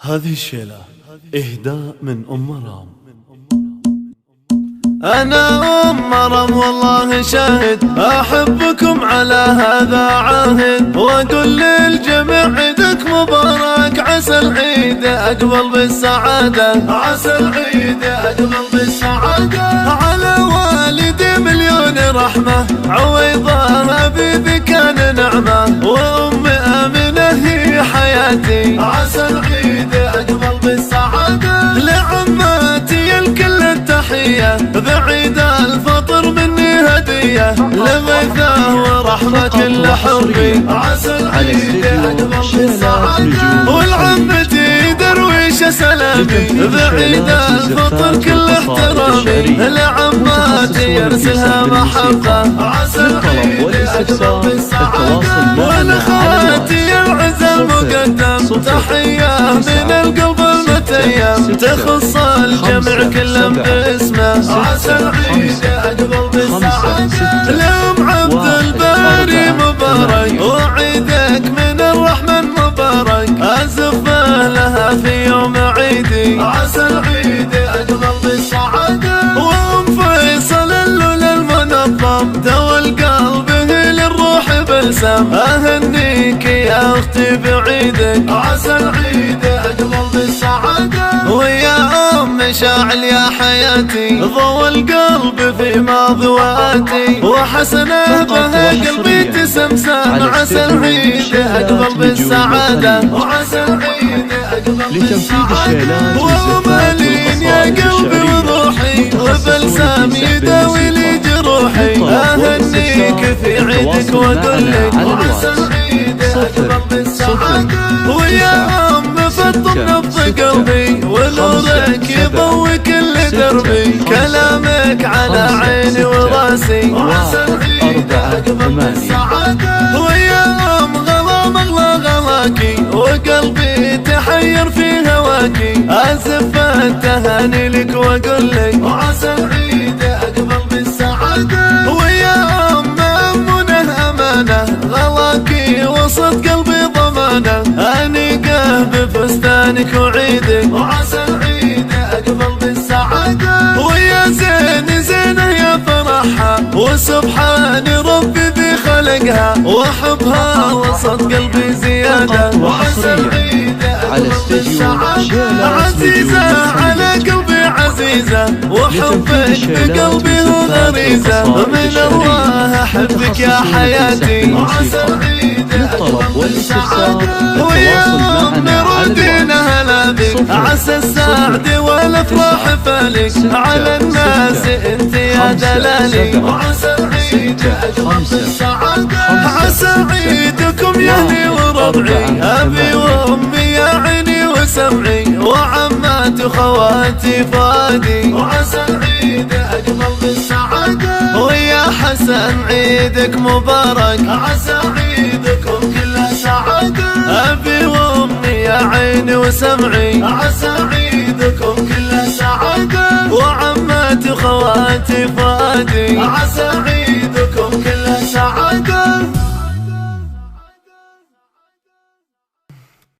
هذه الشيلة إهداء من أم مرام. أنا أم مرام والله شاهد، أحبكم على هذا عاهد، وأقول للجميع عيدك مبارك، عسى العيد أقبل بالسعادة، عسى العيد أقبل بالسعادة، على والدي مليون رحمة، عويضة حبيبي كان نعمة، وأم آمنة هي حياتي، عسى العيد أقبل بالسعادة، لعماتي الكل التحية، بعيد الفطر مني هدية، لغيثه ورحمة كل حبي، عسى العيد أقبل بالسعادة، والعمتي درويش سلامي، بعيد الفطر كل احترامي، لعماتي يرسلها محبة، عسى العيد أقبل بالسعادة، ولأخواتي العز المقدم تحية من القلب المتيم، تخص الجميع كلهم باسمه، عسى العيد أقبل بالسعادة، لأم عبد الباري مبارك، وعيدك من الرحمن مبارك، أزفه لها في يوم عيدي، عسى العيد أقبل بالسعادة، وأم فيصل اللولى المنظم، تو القلب هي للروح بلسم، أهنيك يا أختي بعيدك، عسى العيد أقبل بالسعادة، ويا أم مشاعل يا حياتي، ضوى القلب في ماضواتي، وحسنه به قلبي تسمسم، عسى العيد أقبل بالسعادة، وعسى العيد أقبل بالسعادة، ومالين يا قلبي وروحي، وبلسم يداوي لي جروحي، أهنيك في عيدك وأقول لك، عسى العيد أقبل بالسعادة، ويا أم فطم نبض قلبي، ونورك يضوي كل دربي، كلامك على عيني وراسي، وعسى العيد أقبل بالسعادة، ويا أم غلا مغلا غلاكي، وقلبي تحير في هواكي، أزف التهاني لك وأقول لك، وعسى العيد أقبل بالسعادة، ويا أم منه أمانة، غلاكي وسط قلبي ضمانة، أنيقه بفستانك وعيدك، وعسى العيد أقبل بالسعادة، ويا زين زينة يا فرحها، وسبحان ربي بخلقها، وحبها وسط قلبي زيادة، وعسى العيد أقبل بالسعادة، عزيزة على قلبي عزيزة، وحبك بقلبي هو غريزة، من الله أحبك يا حياتي، وعسى العيد أقبل بالسعادة، ويا أم ردينا هلا بك، عسى السعد والأفراح فالك، على الناس انت يا دلالي، وعسى العيد أقبل بالسعادة، عسى عيدكم يهني وربعي، أبي وأمي يا عيني وسمعي، وعمات وخواتي فادي، وعسى العيد أقبل بالسعادة، ويا حسن عيدك مبارك، عسى عيدكم كلها سعادة، أبي وأمي يا عيني وسمعي، عسى عيدكم كلها سعادة، وعماتي وخواتي فادي، عسى عيدكم